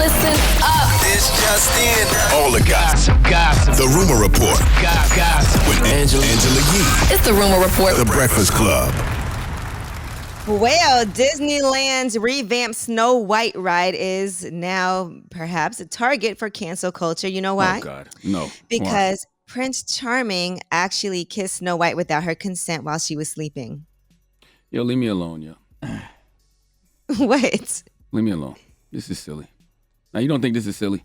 Listen up. This just in. All the gossip. The Rumor Report. Gossip. With Angela Yee. It's the Rumor Report. The Breakfast Club. Well, Disneyland's revamped Snow White ride is now perhaps a target for cancel culture. You know why? Oh, God. No. Because Prince Charming actually kissed Snow White without her consent while she was sleeping. Yo, leave me alone, yo. What? Leave me alone. This is silly. Now, you don't think this is silly?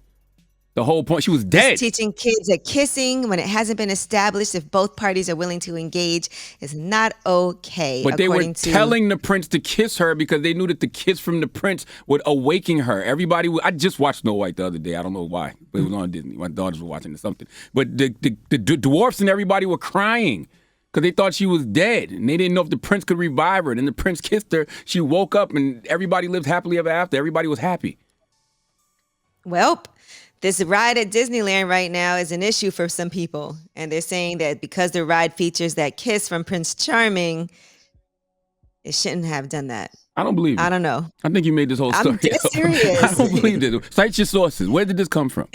The whole point, she was dead. It's teaching kids that kissing, when it hasn't been established if both parties are willing to engage, is not okay. But they were telling the prince to kiss her because they knew that the kiss from the prince would awaken her. I just watched Snow White the other day. I don't know why, but it was on Disney. My daughters were watching it, something. But the dwarfs and everybody were crying because they thought she was dead. And they didn't know if the prince could revive her. Then the prince kissed her. She woke up and everybody lived happily ever after. Everybody was happy. Well, this ride at Disneyland right now is an issue for some people. And they're saying that because the ride features that kiss from Prince Charming, it shouldn't have done that. I don't believe it. I don't know. I think you made this whole story. I'm dead serious. I don't believe it. Cite your sources. Where did this come from?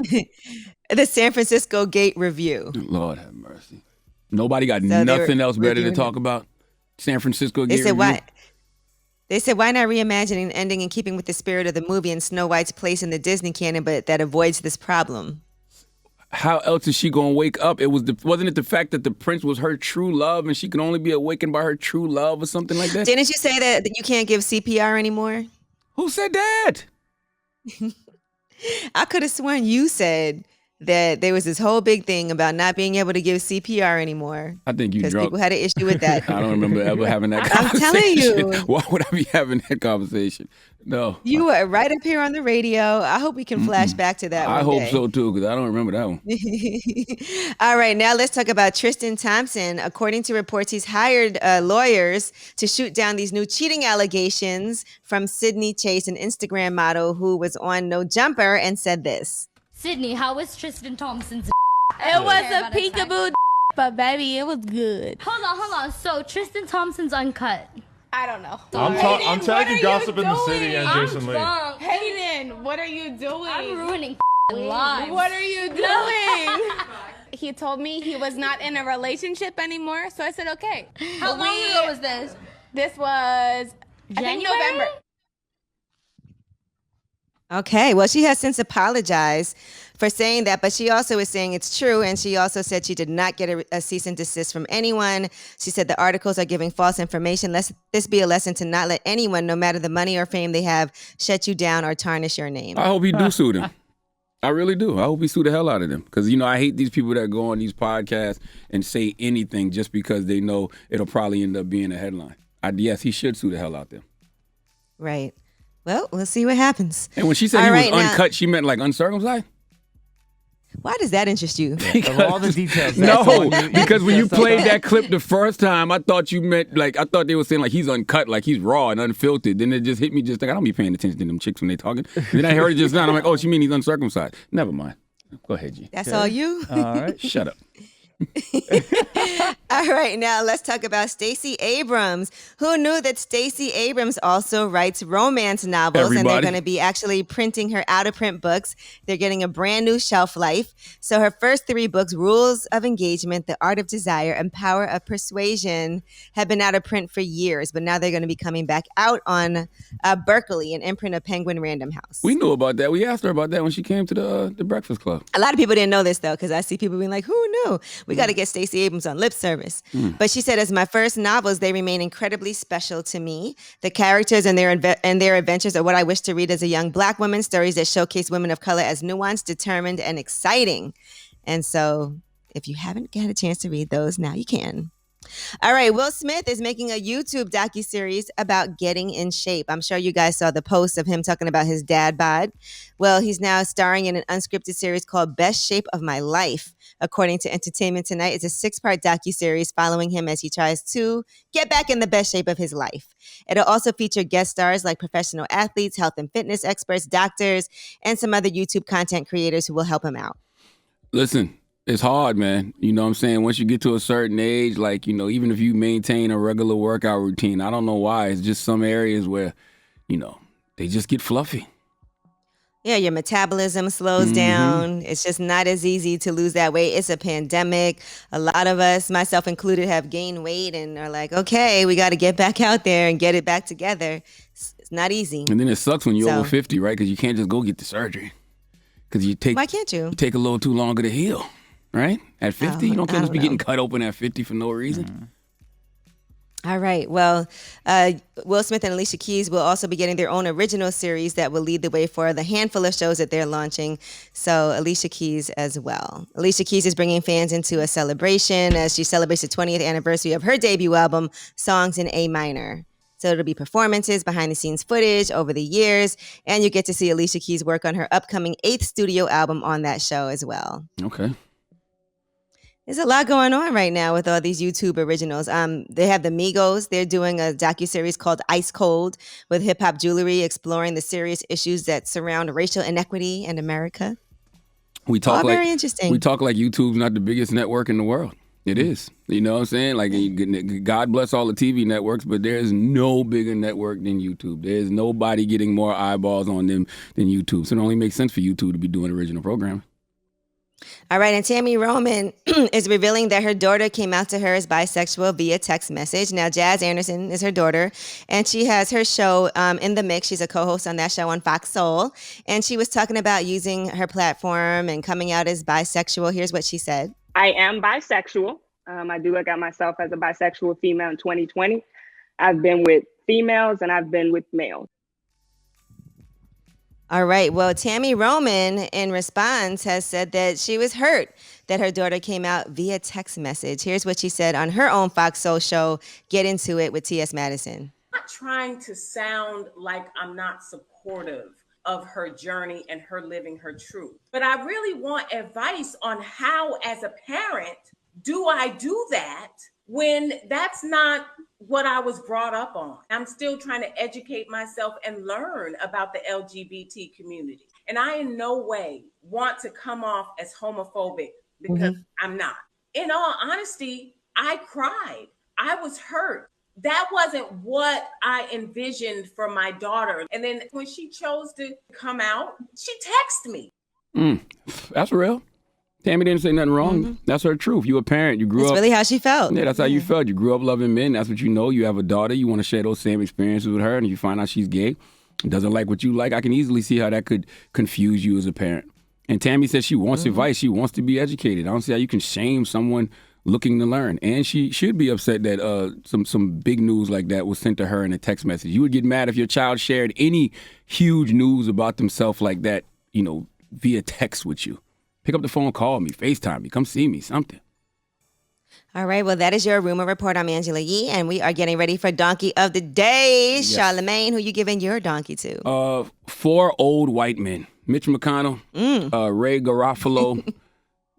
The San Francisco Gate Review. Lord have mercy. Nobody got nothing else better to talk about? San Francisco Gate Review? They said, why not reimagine an ending in keeping with the spirit of the movie and Snow White's place in the Disney canon, but that avoids this problem? How else is she going to wake up? Wasn't it the fact that the prince was her true love and she can only be awakened by her true love or something like that? Didn't you say that you can't give CPR anymore? Who said that? I could have sworn you said that there was this whole big thing about not being able to give CPR anymore. I think you drunk. Because people had an issue with that. I don't remember ever having that conversation. I'm telling you. Why would I be having that conversation? No. You were right up here on the radio. I hope we can flash back to that I one hope day. so, too, because I don't remember that one. All right, now let's talk about Tristan Thompson. According to reports, he's hired lawyers to shoot down these new cheating allegations from Sydney Chase, an Instagram model who was on No Jumper and said this. Sydney, how was Tristan Thompson's? It was a peekaboo, but baby, it was good. Hold on. So Tristan Thompson's uncut. I don't know. I'm tagging gossip in the city and Jason Lee. Hayden, what are you doing? I'm ruining lives. What are you doing? He told me he was not in a relationship anymore, so I said okay. How long ago was this? This was, I think, November. Okay, well, she has since apologized for saying that, but she also is saying it's true, and she also said she did not get a cease and desist from anyone. She said the articles are giving false information. Let this be a lesson to not let anyone, no matter the money or fame they have, shut you down or tarnish your name. I hope he do sue them. I really do. I hope he sue the hell out of them. Because, I hate these people that go on these podcasts and say anything just because they know it'll probably end up being a headline. Yes, he should sue the hell out of them. Right. Well, we'll see what happens. And when she said he was uncut, she meant like uncircumcised? Why does that interest you? Of all the details. No, because when you played that clip the first time, I thought you meant I thought they were saying like he's uncut, like he's raw and unfiltered. Then it just hit me I don't be paying attention to them chicks when they talking. Then I heard it just now. I'm like, oh, she mean he's uncircumcised. Never mind. Go ahead, G. That's all you? All right. Shut up. All right, now let's talk about Stacey Abrams. Who knew that Stacey Abrams also writes romance novels? Everybody. And they're going to be actually printing her out-of-print books. They're getting a brand new shelf life. So her first 3 books, Rules of Engagement, The Art of Desire, and Power of Persuasion, have been out of print for years, but now they're going to be coming back out on Berkeley, an imprint of Penguin Random House. We knew about that. We asked her about that when she came to the Breakfast Club. A lot of people didn't know this, though, because I see people being like, who knew? We got to get Stacey Abrams on lip service. But she said, as my first novels, they remain incredibly special to me. The characters and their adventures are what I wish to read as a young Black woman, stories that showcase women of color as nuanced, determined, and exciting. And so if you haven't had a chance to read those, now you can. All right, Will Smith is making a YouTube docuseries about getting in shape. I'm sure you guys saw the post of him talking about his dad bod. Well, he's now starring in an unscripted series called Best Shape of My Life. According to Entertainment Tonight, it's a 6-part docuseries following him as he tries to get back in the best shape of his life. It'll also feature guest stars like professional athletes, health and fitness experts, doctors, and some other YouTube content creators who will help him out. Listen. It's hard, man. You know what I'm saying? Once you get to a certain age, even if you maintain a regular workout routine, I don't know why. It's just some areas where, they just get fluffy. Yeah, your metabolism slows down. It's just not as easy to lose that weight. It's a pandemic. A lot of us, myself included, have gained weight and are like, okay, we got to get back out there and get it back together. It's not easy. And then it sucks when you're over 50, right? Because you can't just go get the surgery. Because Why can't you? You take a little too longer to heal, right? At 50, you don't just be getting cut open at 50 for no reason. All right. Well, Will Smith and Alicia Keys will also be getting their own original series that will lead the way for the handful of shows that they're launching. So Alicia Keys as well. Alicia Keys is bringing fans into a celebration as she celebrates the 20th anniversary of her debut album, Songs in A Minor. So it'll be performances, behind-the-scenes footage over the years, and you get to see Alicia Keys work on her upcoming 8th studio album on that show as well. Okay. There's a lot going on right now with all these YouTube originals. They have the Migos. They're doing a docuseries called Ice Cold with hip-hop jewelry, exploring the serious issues that surround racial inequity in America. Very interesting. We talk like YouTube's not the biggest network in the world. It is. You know what I'm saying? Like, God bless all the TV networks, but there's no bigger network than YouTube. There's nobody getting more eyeballs on them than YouTube. So it only makes sense for YouTube to be doing original programming. All right, and Tammy Roman is revealing that her daughter came out to her as bisexual via text message. Now, Jazz Anderson is her daughter, and she has her show In the Mix. She's a co-host on that show on Fox Soul, and she was talking about using her platform and coming out as bisexual. Here's what she said. I am bisexual. I do look at myself as a bisexual female in 2020. I've been with females and I've been with males. All right. Well, Tammy Roman, in response, has said that she was hurt that her daughter came out via text message. Here's what she said on her own Fox Soul show, Get Into It with T.S. Madison. I'm not trying to sound like I'm not supportive of her journey and her living her truth, but I really want advice on how, as a parent, do I do that when that's not what I was brought up on? I'm still trying to educate myself and learn about the LGBT community. And I in no way want to come off as homophobic because I'm not. In all honesty, I cried. I was hurt. That wasn't what I envisioned for my daughter. And then when she chose to come out, she texted me. That's real. Tammy didn't say nothing wrong. That's her truth. You a parent. You grew up. That's really how she felt. Yeah, that's how you felt. You grew up loving men. That's what you know. You have a daughter. You want to share those same experiences with her. And if you find out she's gay, doesn't like what you like, I can easily see how that could confuse you as a parent. And Tammy said she wants advice. She wants to be educated. I don't see how you can shame someone looking to learn. And she should be upset that some big news like that was sent to her in a text message. You would get mad if your child shared any huge news about themselves like that, via text with you. Pick up the phone, call me, FaceTime me, come see me, something. All right, well, that is your rumor report. I'm Angela Yee, and we are getting ready for Donkey of the Day. Yes. Charlamagne, who you giving your donkey to? 4 old white men. Mitch McConnell, Ray Garofalo,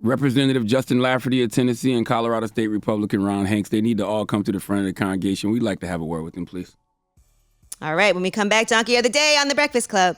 Representative Justin Lafferty of Tennessee, and Colorado State Republican Ron Hanks. They need to all come to the front of the congregation. We'd like to have a word with them, please. All right, when we come back, Donkey of the Day on The Breakfast Club.